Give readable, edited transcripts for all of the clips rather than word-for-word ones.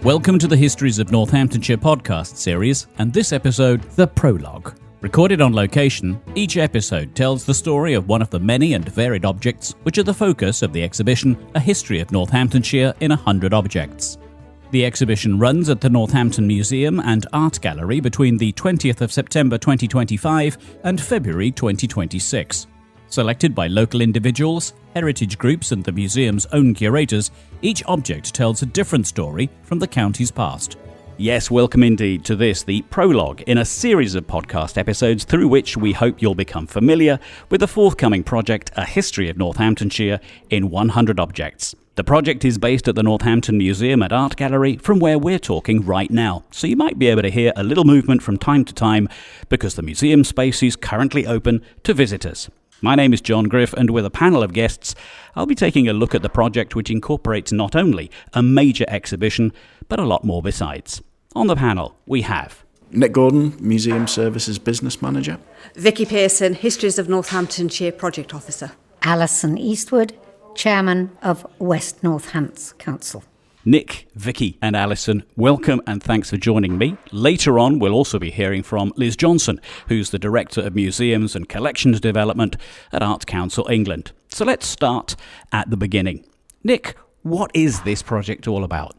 Welcome to the Histories of Northamptonshire podcast series, and this episode, The Prologue. Recorded on location, each episode tells the story of one of the many and varied objects which are the focus of the exhibition A History of Northamptonshire in 100 Objects. The exhibition runs at the Northampton Museum and Art Gallery between the 20th of September 2025 and February 2026. Selected by local individuals, heritage groups and the museum's own curators, each object tells a different story from the county's past. Yes, welcome indeed to this, the prologue in a series of podcast episodes through which we hope you'll become familiar with the forthcoming project A History of Northamptonshire in 100 Objects. The project is based at the Northampton Museum and Art Gallery, from where we're talking right now, so you might be able to hear a little movement from time to time because the museum space is currently open to visitors. My name is John Griff, and with a panel of guests, I'll be taking a look at the project, which incorporates not only a major exhibition, but a lot more besides. On the panel, we have Nick Gordon, Museum Services Business Manager. Vicky Pearson, Histories of Northamptonshire Project Officer. Alison Eastwood, Chairman of West Northants Council. Nick, Vicky and Alison, welcome and thanks for joining me. Later on, we'll also be hearing from Liz Johnson, who's the Director of Museums and Collections Development at Arts Council England. So let's start at the beginning. Nick, what is this project all about?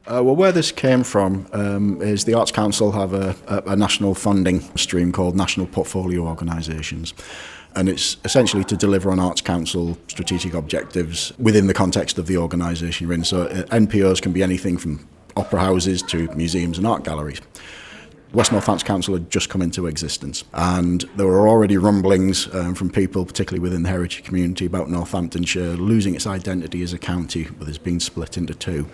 Where this came from is the Arts Council have a national funding stream called National Portfolio Organisations. And it's essentially to deliver on Arts Council strategic objectives within the context of the organisation you're in. So NPOs can be anything from opera houses to museums and art galleries. West Northants Council had just come into existence, and there were already rumblings from people, particularly within the heritage community, about Northamptonshire losing its identity as a county, with it being split into two.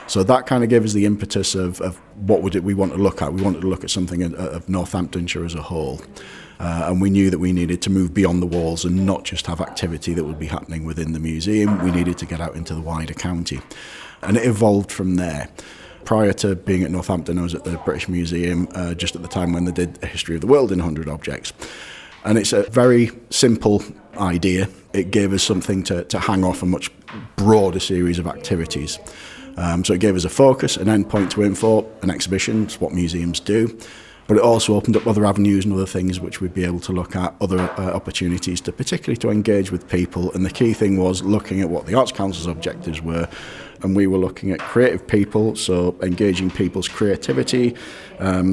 So that kind of gave us the impetus of what would we want to look at. We wanted to look at something of Northamptonshire as a whole. And we knew that we needed to move beyond the walls and not just have activity that would be happening within the museum. We needed to get out into the wider county. And it evolved from there. Prior to being at Northampton, I was at the British Museum just at the time when they did A History of the World in 100 Objects. And it's a very simple idea. It gave us something to hang off a much broader series of activities. So it gave us a focus, an endpoint to aim for, an exhibition. It's what museums do. But it also opened up other avenues and other things which we'd be able to look at, other opportunities to particularly to engage with people. And the key thing was looking at what the Arts Council's objectives were. And we were looking at creative people, so engaging people's creativity,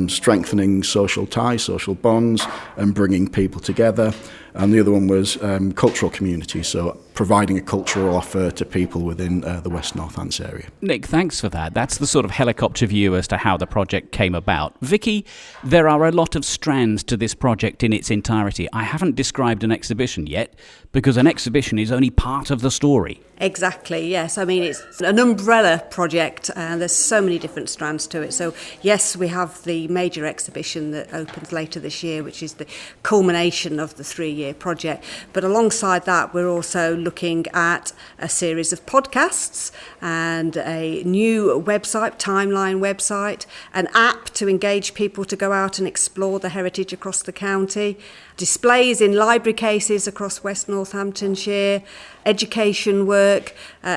strengthening social ties, social bonds, and bringing people together. And the other one was cultural community, so providing a cultural offer to people within the West Northants area. Nick, thanks for that. That's the sort of helicopter view as to how the project came about. Vicky, there are a lot of strands to this project in its entirety. I haven't described an exhibition yet, because an exhibition is only part of the story. Exactly, yes. I mean, it's an umbrella project, and there's so many different strands to it. So, yes, we have the major exhibition that opens later this year, which is the culmination of the 3-year project. But alongside that, we're also looking at a series of podcasts and a new website, timeline website, an app to engage people to go out and explore the heritage across the county, displays in library cases across West Northamptonshire, education work,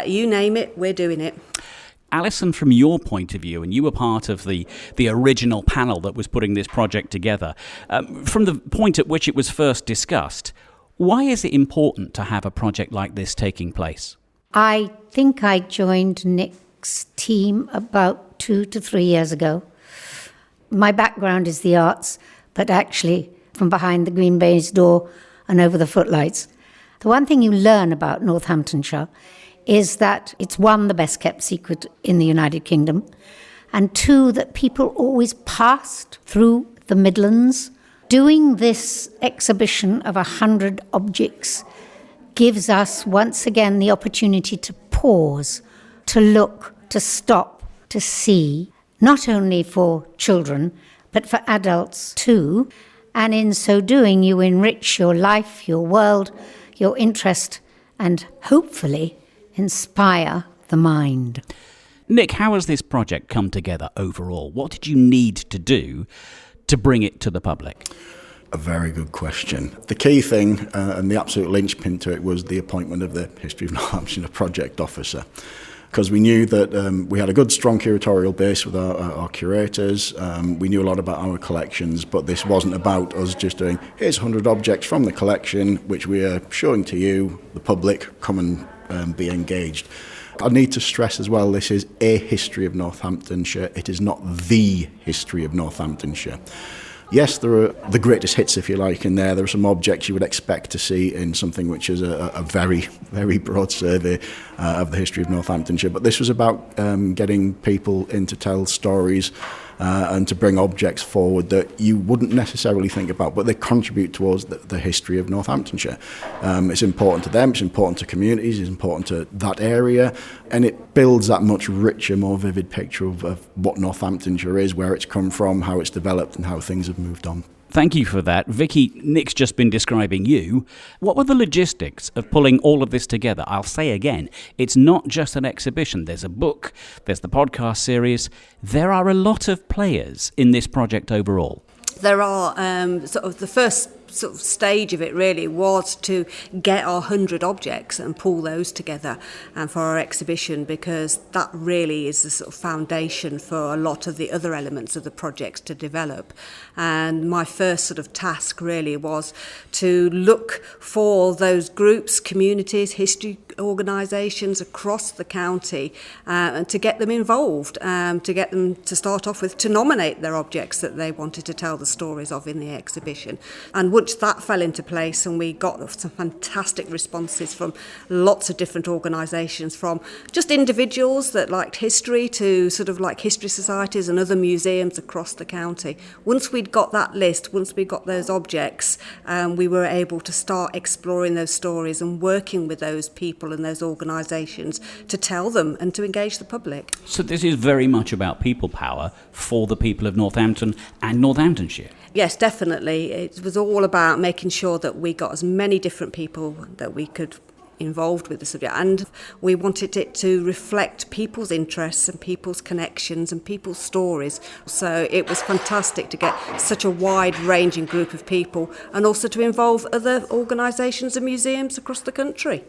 you name it, we're doing it. Alison, from your point of view, and you were part of the original panel that was putting this project together, from the point at which it was first discussed, why is it important to have a project like this taking place? I think I joined Nick's team about 2 to 3 years ago. My background is the arts, but actually from behind the green baize door and over the footlights. The one thing you learn about Northamptonshire is that it's, one, the best kept secret in the United Kingdom, and two, that people always passed through the Midlands. Doing this exhibition of 100 objects gives us once again the opportunity to pause, to look, to stop, to see, not only for children, but for adults too. And in so doing, you enrich your life, your world, your interest, and hopefully inspire the mind. Nick, how has this project come together overall? What did you need to do to bring it to the public? A very good question. The key thing and the absolute linchpin to it was the appointment of the History of Northamptonshire Project Officer. because we knew that we had a good, strong curatorial base with our curators. We knew a lot about our collections, but this wasn't about us just doing, here's 100 objects from the collection, which we are showing to you, the public, come and be engaged. I need to stress as well, this is A History of Northamptonshire. It is not the History of Northamptonshire. Yes, there are the greatest hits, if you like, in there. There are some objects you would expect to see in something which is a very, very broad survey of the history of Northamptonshire. But this was about getting people in to tell stories and to bring objects forward that you wouldn't necessarily think about, but they contribute towards the history of Northamptonshire. It's important to them, it's important to communities, it's important to that area, and it builds that much richer, more vivid picture of what Northamptonshire is, where it's come from, how it's developed, and how things have moved on. Thank you for that. Vicky, Nick's just been describing you. What were the logistics of pulling all of this together? I'll say again, it's not just an exhibition. There's a book, there's the podcast series. There are a lot of players in this project overall. There are sort of the first sort of stage of it really was to get our 100 objects and pull those together for our exhibition, because that really is the sort of foundation for a lot of the other elements of the projects to develop. And my first sort of task really was to look for those groups, communities, history organisations across the county and to get them involved, to get them to start off with, to nominate their objects that they wanted to tell the stories of in the exhibition. And once that fell into place and we got some fantastic responses from lots of different organisations, from just individuals that liked history to sort of like history societies and other museums across the county. Once we'd got that list, once we got those objects, we were able to start exploring those stories and working with those people and those organisations to tell them and to engage the public. So this is very much about people power for the people of Northampton and Northamptonshire. Yes, definitely. It was all about making sure that we got as many different people that we could involved with the subject, and we wanted it to reflect people's interests and people's connections and people's stories. So it was fantastic to get such a wide-ranging group of people, and also to involve other organisations and museums across the country.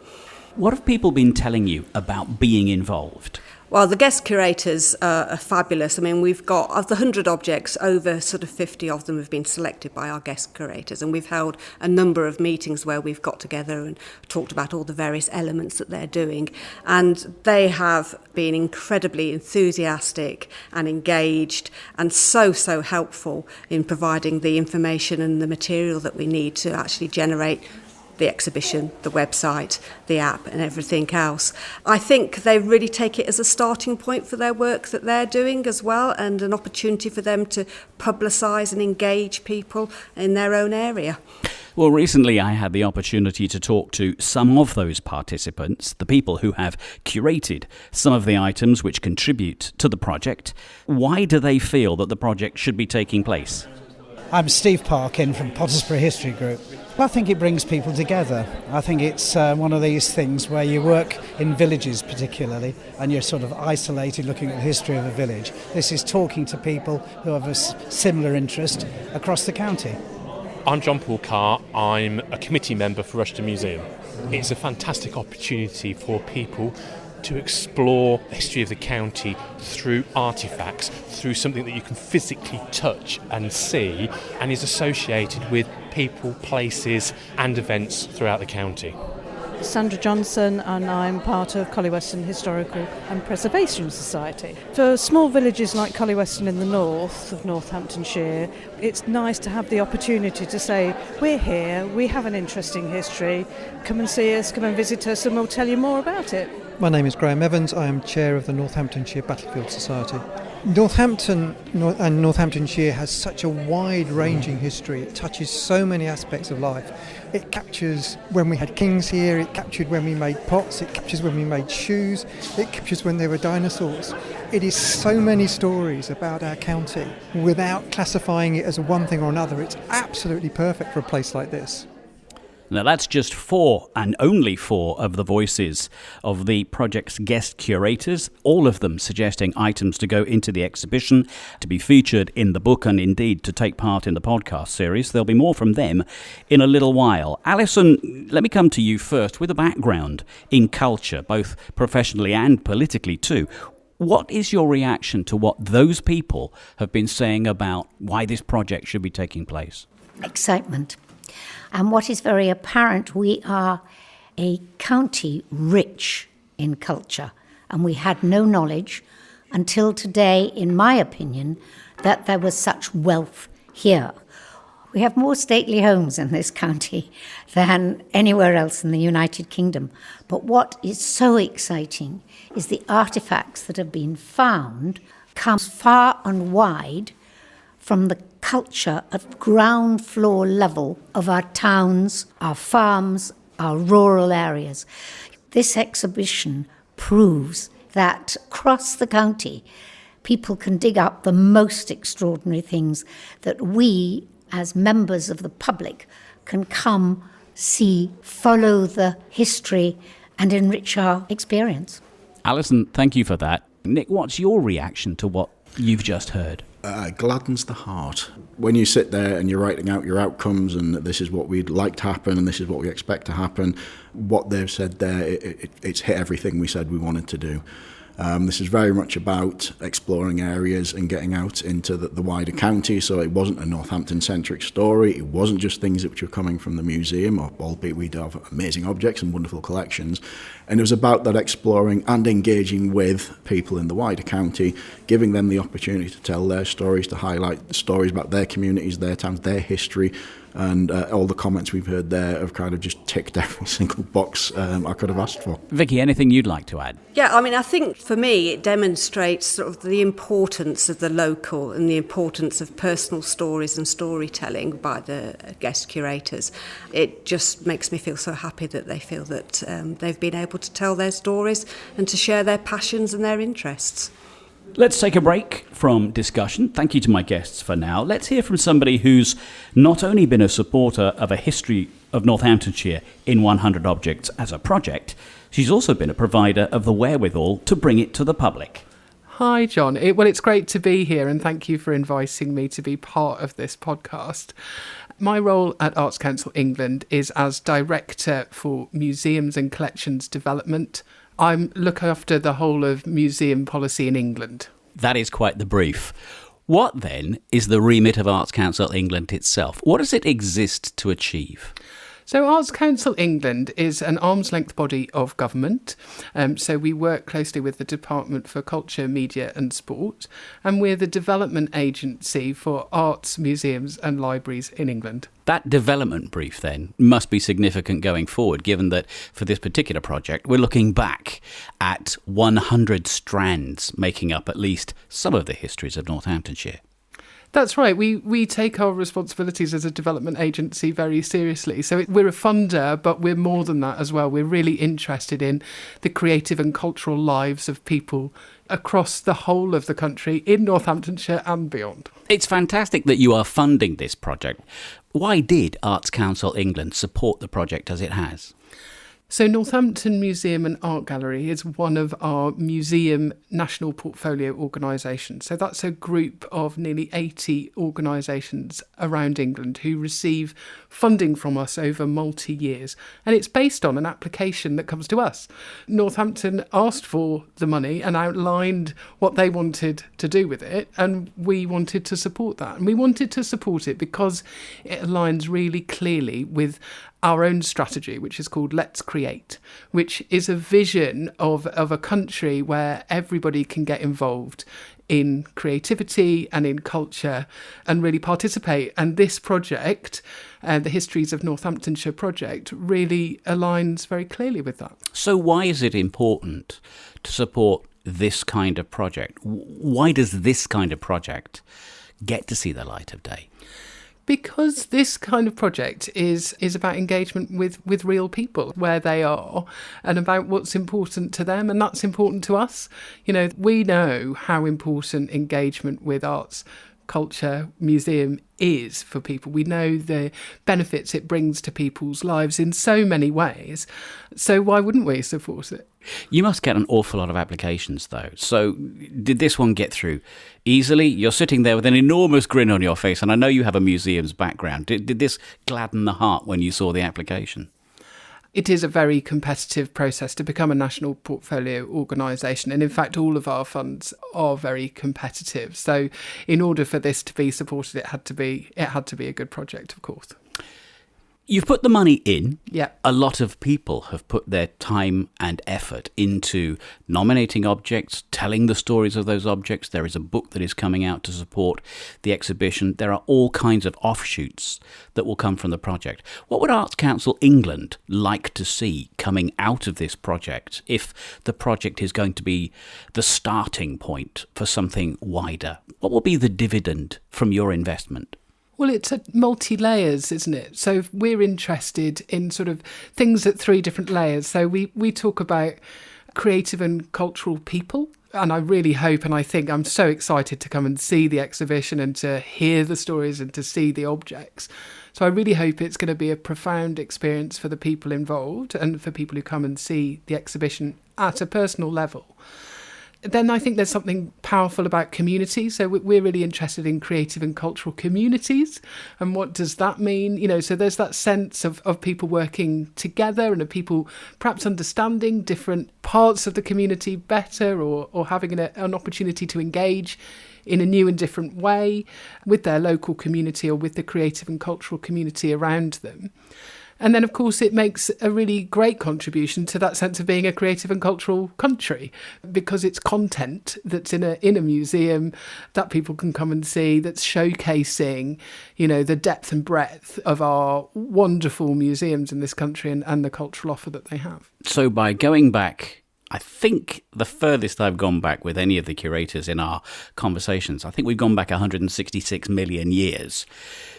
What have people been telling you about being involved? Well, the guest curators are fabulous. I mean, we've got, of the 100 objects, over sort of 50 of them have been selected by our guest curators, and we've held a number of meetings where we've got together and talked about all the various elements that they're doing. And they have been incredibly enthusiastic and engaged and so helpful in providing the information and the material that we need to actually generate the exhibition, the website, the app and everything else. I think they really take it as a starting point for their work that they're doing as well, and an opportunity for them to publicise and engage people in their own area. Well, recently I had the opportunity to talk to some of those participants, the people who have curated some of the items which contribute to the project. Why do they feel that the project should be taking place? I'm Steve Parkin from Pottersbury History Group. I think it brings people together. I think it's one of these things where you work in villages particularly, and you're sort of isolated looking at the history of a village. This is talking to people who have a similar interest across the county. I'm John Paul Carr. I'm a committee member for Rushton Museum. It's a fantastic opportunity for people to explore the history of the county through artefacts, through something that you can physically touch and see, and is associated with people, places and events throughout the county. Sandra Johnson, and I'm part of Collie Weston Historical and Preservation Society. For small villages like Collie Weston in the north of Northamptonshire, it's nice to have the opportunity to say, we're here, we have an interesting history, come and see us, come and visit us, and we'll tell you more about it. My name is Graham Evans. I am chair of the Northamptonshire Battlefield Society. Northampton and Northamptonshire has such a wide-ranging history. It touches so many aspects of life. It captures when we had kings here, it captured when we made pots, it captures when we made shoes, it captures when there were dinosaurs. It is so many stories about our county without classifying it as one thing or another. It's absolutely perfect for a place like this. Now, that's just 4 and only 4 of the voices of the project's guest curators, all of them suggesting items to go into the exhibition, to be featured in the book, and indeed to take part in the podcast series. There'll be more from them in a little while. Alison, let me come to you first with a background in culture, both professionally and politically too. What is your reaction to what those people have been saying about why this project should be taking place? Excitement. And what is very apparent, we are a county rich in culture, and we had no knowledge until today, in my opinion, that there was such wealth here. We have more stately homes in this county than anywhere else in the United Kingdom. But what is so exciting is the artefacts that have been found come far and wide from the culture at ground floor level of our towns, our farms, our rural areas. This exhibition proves that across the county, people can dig up the most extraordinary things that we, as members of the public, can come, see, follow the history and enrich our experience. Alison, thank you for that. Nick, what's your reaction to what you've just heard? It gladdens the heart. When you sit there and you're writing out your outcomes and this is what we'd like to happen and this is what we expect to happen, what they've said there, it's hit everything we said we wanted to do. This is very much about exploring areas and getting out into the wider county, so it wasn't a Northampton-centric story. It wasn't just things which were coming from the museum, albeit we do have amazing objects and wonderful collections. And it was about that exploring and engaging with people in the wider county, giving them the opportunity to tell their stories, to highlight the stories about their communities, their towns, their history. And all the comments we've heard there have kind of just ticked every single box I could have asked for. Vicky, anything you'd like to add? Yeah, I mean, I think for me it demonstrates sort of the importance of the local and the importance of personal stories and storytelling by the guest curators. It just makes me feel so happy that they feel that they've been able to tell their stories and to share their passions and their interests. Let's take a break from discussion. Thank you to my guests for now. Let's hear from somebody who's not only been a supporter of A History of Northamptonshire in 100 Objects as a project, she's also been a provider of the wherewithal to bring it to the public. Hi, John. It's great to be here, and thank you for inviting me to be part of this podcast. My role at Arts Council England is as Director for Museums and Collections Development. I look after the whole of museum policy in England. That is quite the brief. What, then, is the remit of Arts Council England itself? What does it exist to achieve? So Arts Council England is an arm's-length body of government. So we work closely with the Department for Culture, Media and Sport, and we're the development agency for arts, museums and libraries in England. That development brief, then, must be significant going forward, given that for this particular project, we're looking back at 100 strands making up at least some of the histories of Northamptonshire. That's right. We take our responsibilities as a development agency very seriously. So we're a funder, but we're more than that as well. We're really interested in the creative and cultural lives of people across the whole of the country, in Northamptonshire and beyond. It's fantastic that you are funding this project. Why did Arts Council England support the project as it has? So Northampton Museum and Art Gallery is one of our museum national portfolio organisations. So that's a group of nearly 80 organisations around England who receive funding from us over multi-years. And it's based on an application that comes to us. Northampton asked for the money and outlined what they wanted to do with it, and we wanted to support that. And we wanted to support it because it aligns really clearly with our own strategy, which is called Let's Create, which is a vision of a country where everybody can get involved in creativity and in culture and really participate. And this project, the Histories of Northamptonshire project, really aligns very clearly with that. So why is it important to support this kind of project? Why does this kind of project get to see the light of day? Because this kind of project is about engagement with real people where they are and about what's important to them, and that's important to us. You know, we know how important engagement with arts culture museum is for people. We know the benefits it brings to people's lives in so many ways. So why wouldn't we support it? You must get an awful lot of applications, though. So did this one get through easily? You're sitting there with an enormous grin on your face, and I know you have a museum's background. Did this gladden the heart when you saw the application? It is a very competitive process to become a national portfolio organisation, and in fact all of our funds are very competitive. So in order for this to be supported, it had to be a good project, of course. You've put the money in. Yeah. A lot of people have put their time and effort into nominating objects, telling the stories of those objects. There is a book that is coming out to support the exhibition. There are all kinds of offshoots that will come from the project. What would Arts Council England like to see coming out of this project if the project is going to be the starting point for something wider? What will be the dividend from your investment? Well, it's a multi-layers, isn't it? So we're interested in sort of things at 3 different layers. So we talk about creative and cultural people. And I really hope, and I think I'm so excited to come and see the exhibition and to hear the stories and to see the objects. So I really hope it's going to be a profound experience for the people involved and for people who come and see the exhibition at a personal level. Then I think there's something powerful about community. So we're really interested in creative and cultural communities. And what does that mean? You know, so there's that sense of people working together and of people perhaps understanding different parts of the community better or having an opportunity to engage in a new and different way with their local community or with the creative and cultural community around them. And then, of course, it makes a really great contribution to that sense of being a creative and cultural country, because it's content that's in a museum that people can come and see, that's showcasing, you know, the depth and breadth of our wonderful museums in this country and the cultural offer that they have. So by going back, I think the furthest I've gone back with any of the curators in our conversations, I think we've gone back 166 million years.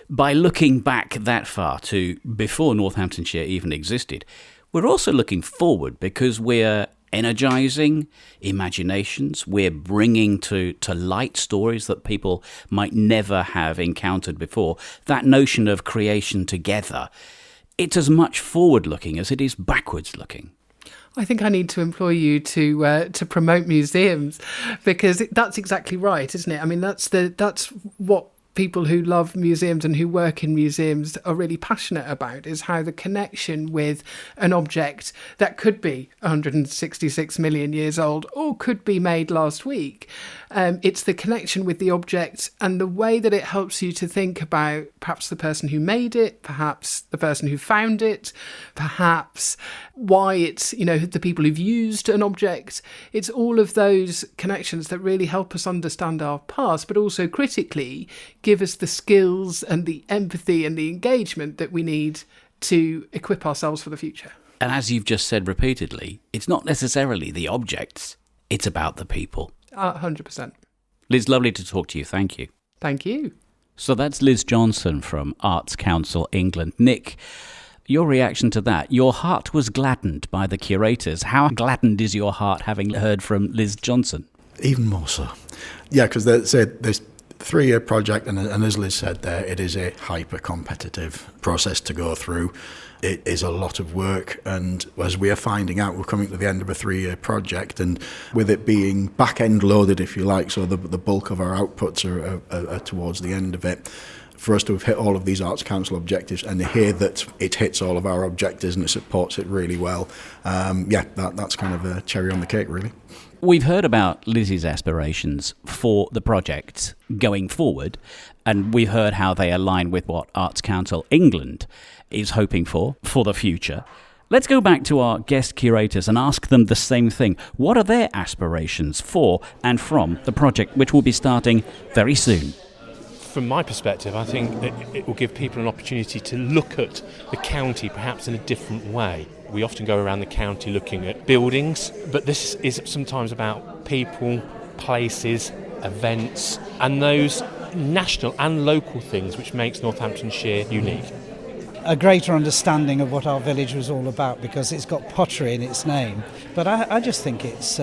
By looking back that far to before Northamptonshire even existed, we're also looking forward because we're energising imaginations, we're bringing to light stories that people might never have encountered before. That notion of creation together, it's as much forward-looking as it is backwards-looking. I think I need to employ you to promote museums, because that's exactly right, isn't it? I mean, that's what people who love museums and who work in museums are really passionate about, is how the connection with an object that could be 166 million years old or could be made last week. It's the connection with the object and the way that it helps you to think about perhaps the person who made it, perhaps the person who found it, perhaps why it's, you know, the people who've used an object. It's all of those connections that really help us understand our past, but also critically give us the skills and the empathy and the engagement that we need to equip ourselves for the future. And as you've just said repeatedly, it's not necessarily the objects, it's about the people. 100%. Liz, lovely to talk to you. Thank you. Thank you. So that's Liz Johnson from Arts Council England. Nick, your reaction to that, your heart was gladdened by the curators. How gladdened is your heart having heard from Liz Johnson? Even more so. Yeah, because there's 3-year project, and as Liz said there, it is a hyper-competitive process to go through. It is a lot of work, and as we are finding out, we're coming to the end of a 3-year project, and with it being back-end loaded, if you like, so the bulk of our outputs are towards the end of it. For us to have hit all of these Arts Council objectives and to hear that it hits all of our objectives and it supports it really well, that's kind of a cherry on the cake, really. We've heard about Liz's aspirations for the project going forward, and we've heard how they align with what Arts Council England is hoping for the future. Let's go back to our guest curators and ask them the same thing. What are their aspirations for and from the project, which will be starting very soon? From my perspective, I think it will give people an opportunity to look at the county perhaps in a different way. We often go around the county looking at buildings, but this is sometimes about people, places, events, and those national and local things which makes Northamptonshire unique. a greater understanding of what our village was all about, because it's got pottery in its name. But I just think it's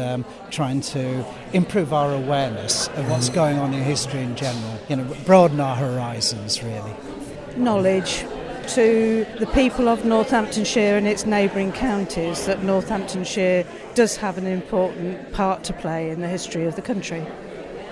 trying to improve our awareness of what's going on in history in general, broaden our horizons, really. Knowledge to the people of Northamptonshire and its neighbouring counties that Northamptonshire does have an important part to play in the history of the country.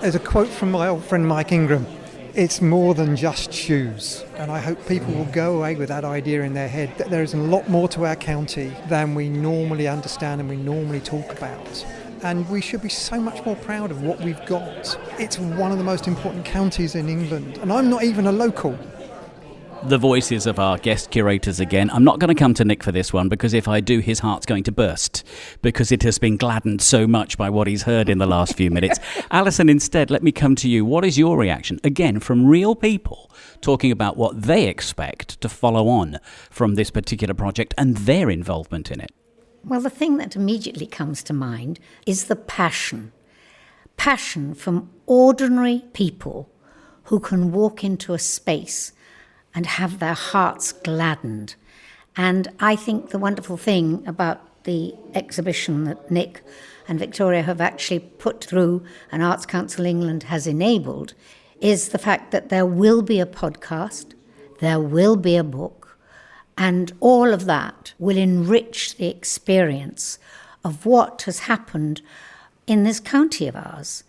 There's a quote from my old friend Mike Ingram. It's more than just shoes, and I hope people will go away with that idea in their head that there is a lot more to our county than we normally understand and we normally talk about. And we should be so much more proud of what we've got. It's one of the most important counties in England, and I'm not even a local. The voices of our guest curators again. I'm not going to come to Nick for this one, because if I do, his heart's going to burst, because it has been gladdened so much by what he's heard in the last few minutes. Alison, instead, let me come to you. What is your reaction, again, from real people talking about what they expect to follow on from this particular project and their involvement in it? Well, the thing that immediately comes to mind is the passion. Passion from ordinary people who can walk into a space and have their hearts gladdened. And I think the wonderful thing about the exhibition that Nick and Victoria have actually put through and Arts Council England has enabled is the fact that there will be a podcast, there will be a book, and all of that will enrich the experience of what has happened in this county of ours.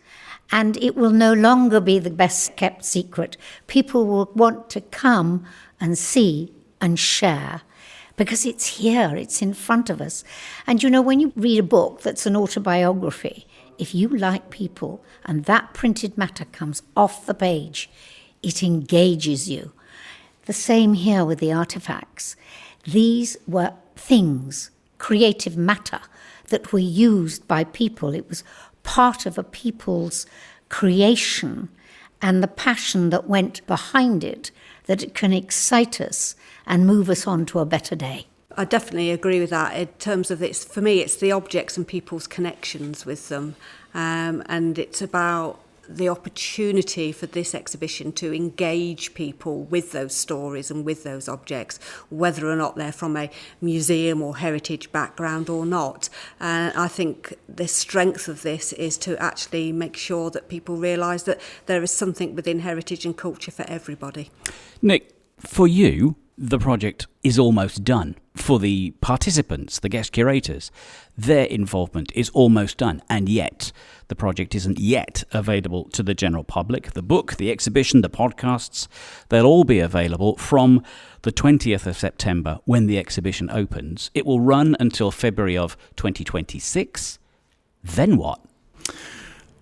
And it will no longer be the best kept secret. People will want to come and see and share, because it's here, it's in front of us. And when you read a book that's an autobiography, if you like people and that printed matter comes off the page, it engages you. The same here with the artefacts. These were things, creative matter, that were used by people. It was part of a people's creation, and the passion that went behind it, that it can excite us and move us on to a better day. I definitely agree with that. In terms of this, for me, it's the objects and people's connections with them, and it's about the opportunity for this exhibition to engage people with those stories and with those objects, whether or not they're from a museum or heritage background or not. And I think the strength of this is to actually make sure that people realise that there is something within heritage and culture for everybody. Nick, for you, the project is almost done. For the participants, the guest curators, their involvement is almost done, and yet the project isn't yet available to the general public. The book, the exhibition, the podcasts, they'll all be available from the 20th of September when the exhibition opens. It will run until February of 2026. Then what?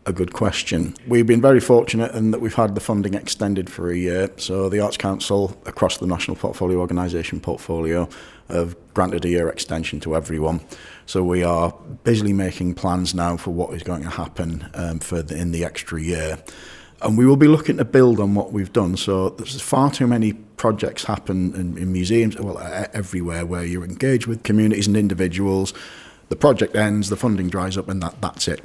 A good question. We've been very fortunate in that we've had the funding extended for a year. So the Arts Council, across the National Portfolio Organisation portfolio, have granted a year extension to everyone. So we are busily making plans now for what is going to happen in the extra year. And we will be looking to build on what we've done. So there's far too many projects happen in museums, everywhere, where you're engaged with communities and individuals. The project ends, the funding dries up, and that's it.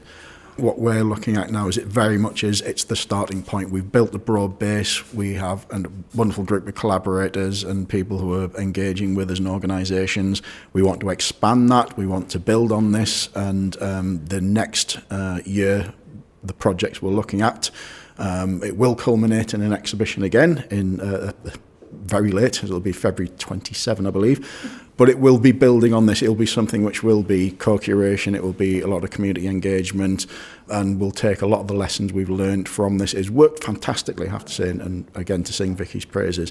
What we're looking at now is it very much is, it's the starting point. We've built a broad base. We have a wonderful group of collaborators and people who are engaging with us and organisations. We want to expand that. We want to build on this. And the next year, the projects we're looking at, it will culminate in an exhibition again in very late. It'll be February 27, I believe. But it will be building on this. It'll be something which will be co-curation. It will be a lot of community engagement, and we'll take a lot of the lessons we've learned from this. It's worked fantastically, I have to say, and again, to sing Vicky's praises.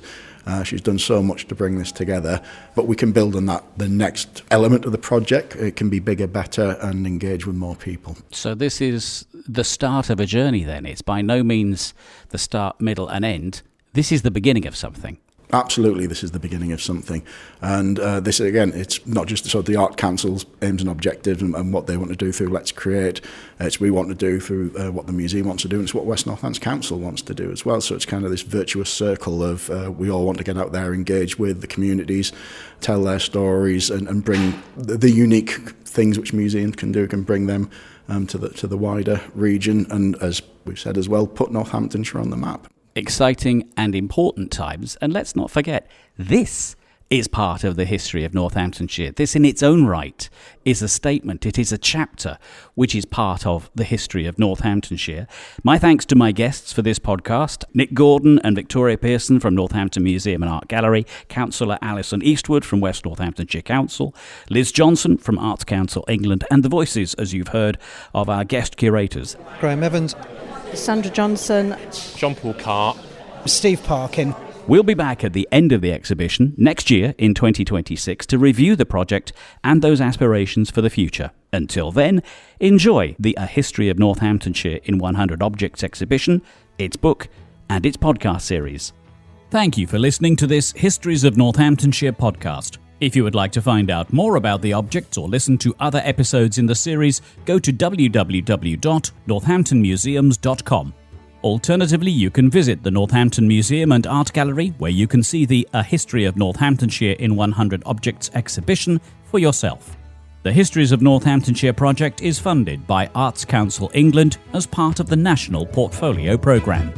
She's done so much to bring this together, but we can build on that. The next element of the project, it can be bigger, better, and engage with more people. So this is the start of a journey then. It's by no means the start, middle, and end. This is the beginning of something. Absolutely, this is the beginning of something. And this, again, it's not just sort of the Art Council's aims and objectives and what they want to do through Let's Create. It's we want to do through what the museum wants to do, and it's what West Northants Council wants to do as well. So it's kind of this virtuous circle of we all want to get out there, engage with the communities, tell their stories, and bring the unique things which museums can do, can bring them to the wider region. And as we've said as well, put Northamptonshire on the map. Exciting and important times, and let's not forget, this is part of the history of Northamptonshire. This in its own right is a statement. It is a chapter which is part of the history of Northamptonshire. My thanks to my guests for this podcast, Nick Gordon and Victoria Pearson from Northampton Museum and Art Gallery, Councillor Alison Eastwood from West Northamptonshire Council, Liz Johnson from Arts Council England, and the voices, as you've heard, of our guest curators. Graham Evans, Sandra Johnson, John Paul Carr, Steve Parkin. We'll be back at the end of the exhibition next year in 2026 to review the project and those aspirations for the future. Until then, enjoy the A History of Northamptonshire in 100 Objects exhibition, its book, and its podcast series. Thank you for listening to this Histories of Northamptonshire podcast. If you would like to find out more about the objects or listen to other episodes in the series, go to www.northamptonmuseums.com. Alternatively, you can visit the Northampton Museum and Art Gallery, where you can see the A History of Northamptonshire in 100 Objects exhibition for yourself. The Histories of Northamptonshire project is funded by Arts Council England as part of the National Portfolio Programme.